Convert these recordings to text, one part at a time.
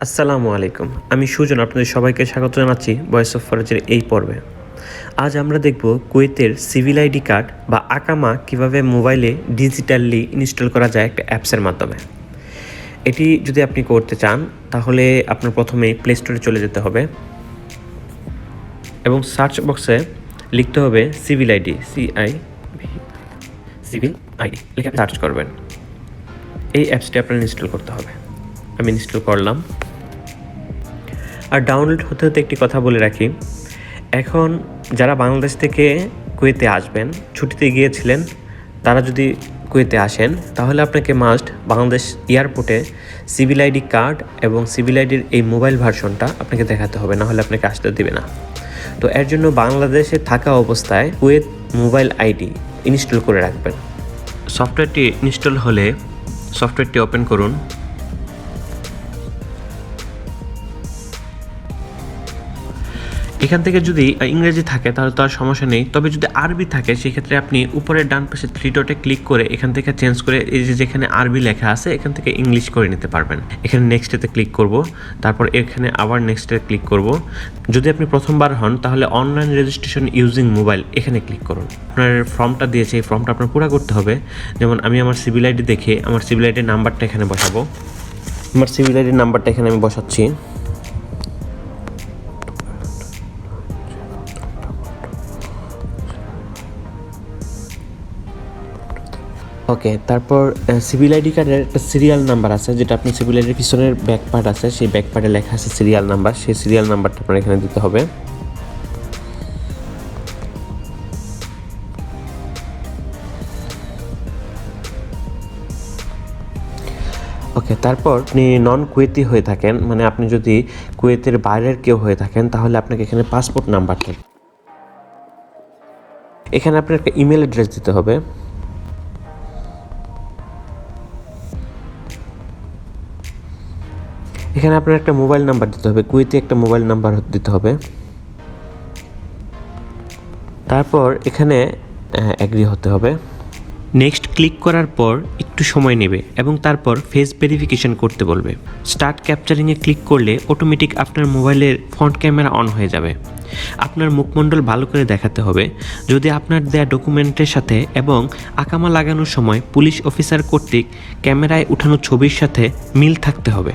আসসালামু আলাইকুম, আমি সুজন। আপনাদের সবাইকে স্বাগত জানাচ্ছি ভয়েস অফ ফরাজের এই পর্বে। আজ আমরা দেখব কুয়েতের সিভিল আইডি কার্ড বা আকামা কিভাবে মোবাইলে ডিজিটালি ইনস্টল করা যায় একটা অ্যাপসের মাধ্যমে। এটি যদি আপনি করতে চান তাহলে আপনার প্রথমে প্লে স্টোরে চলে যেতে হবে এবং সার্চ বক্সে লিখতে হবে সিভিল আইডি, সিভিল আইডি লিখে সার্চ করবেন। এই অ্যাপসটি আপনার ইনস্টল করতে হবে। আমি ইনস্টল করলাম। আর ডাউনলোড হতে হতে একটি কথা বলে রাখি, এখন যারা বাংলাদেশ থেকে কুয়েতে আসবেন, ছুটিতে গিয়েছিলেন, তারা যদি কুয়েতে আসেন তাহলে আপনাকে মাস্ট বাংলাদেশ এয়ারপোর্টে সিভিল আইডি কার্ড এবং সিভিল আইডির এই মোবাইল ভার্সনটা আপনাকে দেখাতে হবে, না হলে আপনাকে আসতে দেবে না। তো এর জন্য বাংলাদেশে থাকা অবস্থায় কুয়েত মোবাইল আইডি ইনস্টল করে রাখবেন। সফটওয়্যারটি ইনস্টল হলে সফটওয়্যারটি ওপেন করুন। এখান থেকে যদি ইংরেজি থাকে তাহলে তো আর সমস্যা নেই, তবে যদি আরবি থাকে সেক্ষেত্রে আপনি উপরের ডান পাশে 3 ডটে ক্লিক করে এখান থেকে চেঞ্জ করে এই যে যেখানে আরবি লেখা আছে এখান থেকে ইংলিশ করে নিতে পারবেন। এখানে নেক্সটেতে ক্লিক করব, তারপর এখানে আবার নেক্সটে ক্লিক করব। যদি আপনি প্রথমবার হন তাহলে অনলাইন রেজিস্ট্রেশন ইউজিং মোবাইল এখানে ক্লিক করুন। আপনার ফর্মটা দিয়েছে, এই ফর্মটা আপনার পুরো করতে হবে। যেমন আমি আমার সিভিল আইডি দেখে আমার সিভিল আইডির নাম্বারটা এখানে বসাবো। আমার সিভিল আইডির নাম্বারটা এখানে আমি বসাচ্ছি। ওকে, তারপর সিভিল আইডি কার্ডের একটা সিরিয়াল নাম্বার আছে, যেটা আপনি সিভিল আইডির পিছনের ব্যাক পার্ট আছে, সেই ব্যাক পার্টে লেখা আছে সিরিয়াল নাম্বার। সেই সিরিয়াল নাম্বারটা আপনার এখানে দিতে হবে। ওকে, তারপর আপনি নন কুয়েতি হয়ে থাকেন, মানে আপনি যদি কুয়েতের বাইরের কেউ হয়ে থাকেন তাহলে আপনাকে এখানে পাসপোর্ট নাম্বারটা, এখানে আপনার একটা ইমেল অ্যাড্রেস দিতে হবে। এখানে আপনার একটা মোবাইল নাম্বার দিতে হবে, কুয়েতি একটা মোবাইল নাম্বার দিতে হবে। তারপর এখানে অ্যাগ্রি হতে হবে। নেক্সট ক্লিক করার পর একটু সময় নেবে এবং তারপর ফেস ভেরিফিকেশন করতে বলবে। স্টার্ট ক্যাপচারিংয়ে ক্লিক করলে অটোমেটিক আপনার মোবাইলের ফ্রন্ট ক্যামেরা অন হয়ে যাবে। আপনার মুখমণ্ডল ভালো করে দেখাতে হবে। যদি আপনার দেয়া ডকুমেন্টের সাথে এবং আকামা লাগানোর সময় পুলিশ অফিসার কর্তৃক ক্যামেরায় উঠানো ছবির সাথে মিল থাকতে হবে।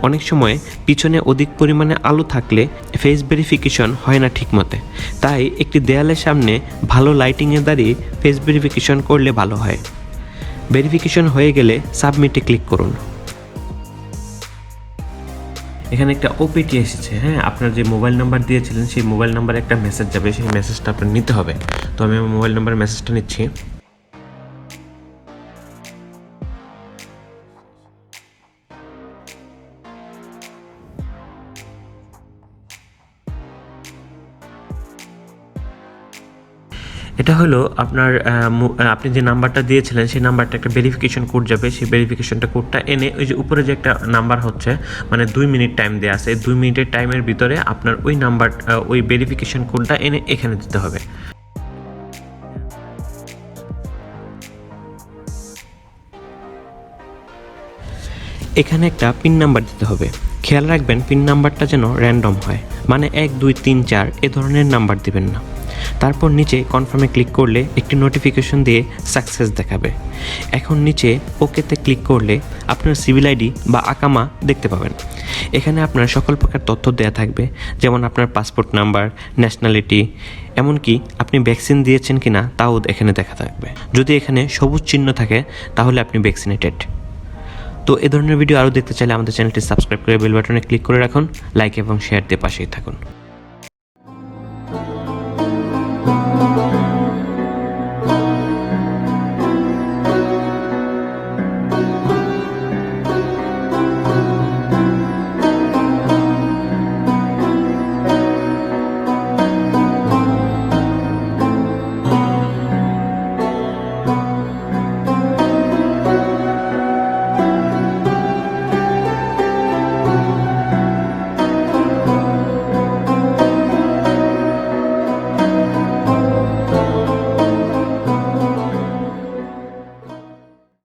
অনেক সময় পিছনে অধিক পরিমাণে আলো থাকলে ফেস ভেরিফিকেশন হয় না ঠিকমতো, তাই একটি দেয়ালের সামনে ভালো লাইটিংয়ে দাঁড়িয়ে ফেস ভেরিফিকেশন করলে ভালো হয়। ভেরিফিকেশন হয়ে গেলে সাবমিটে ক্লিক করুন। এখানে একটা ওপিটি এসেছে, হ্যাঁ, আপনার যে মোবাইল নাম্বার দিয়েছিলেন সেই মোবাইল নাম্বারে একটা মেসেজ যাবে, সেই মেসেজটা আপনার নিতে হবে। তো আমি আমার মোবাইল নাম্বারের মেসেজটা নিচ্ছি। এটা হলো আপনার আপনি যে নাম্বারটা দিয়েছিলেন সেই নাম্বারটা একটা ভেরিফিকেশন কোড যাবে। সেই ভেরিফিকেশনটা কোডটা এনে ওই যে উপরে যে একটা নাম্বার হচ্ছে, মানে 2 মিনিট টাইম দেওয়া আছে, 2 মিনিটের টাইমের ভিতরে আপনার ওই নাম্বার ওই ভেরিফিকেশন কোডটা এনে এখানে দিতে হবে। এখানে একটা পিন নাম্বার দিতে হবে। খেয়াল রাখবেন পিন নাম্বারটা যেন র্যান্ডম হয়, মানে 1 2 3 4 এ ধরনের নাম্বার দিবেন না। তারপর নিচে কনফার্মে ক্লিক করলে একটি নোটিফিকেশন দিয়ে সাকসেস দেখাবে। এখন নিচে ওকেতে ক্লিক করলে আপনার সিভিল আইডি বা আকামা দেখতে পাবেন। এখানে আপনার সকল প্রকার তথ্য দেওয়া থাকবে, যেমন আপনার পাসপোর্ট নাম্বার, ন্যাশনালিটি, এমনকি আপনি ভ্যাকসিন দিয়েছেন কিনা তাও এখানে দেখা থাকবে। যদি এখানে সবুজ চিহ্ন থাকে তাহলে আপনি ভ্যাকসিনেটেড। তো এ ধরনের ভিডিও আরও দেখতে চাইলে আমাদের চ্যানেলটি সাবস্ক্রাইব করে বেল বাটনে ক্লিক করে রাখুন। লাইক এবং শেয়ার দিয়ে পাশেই থাকুন।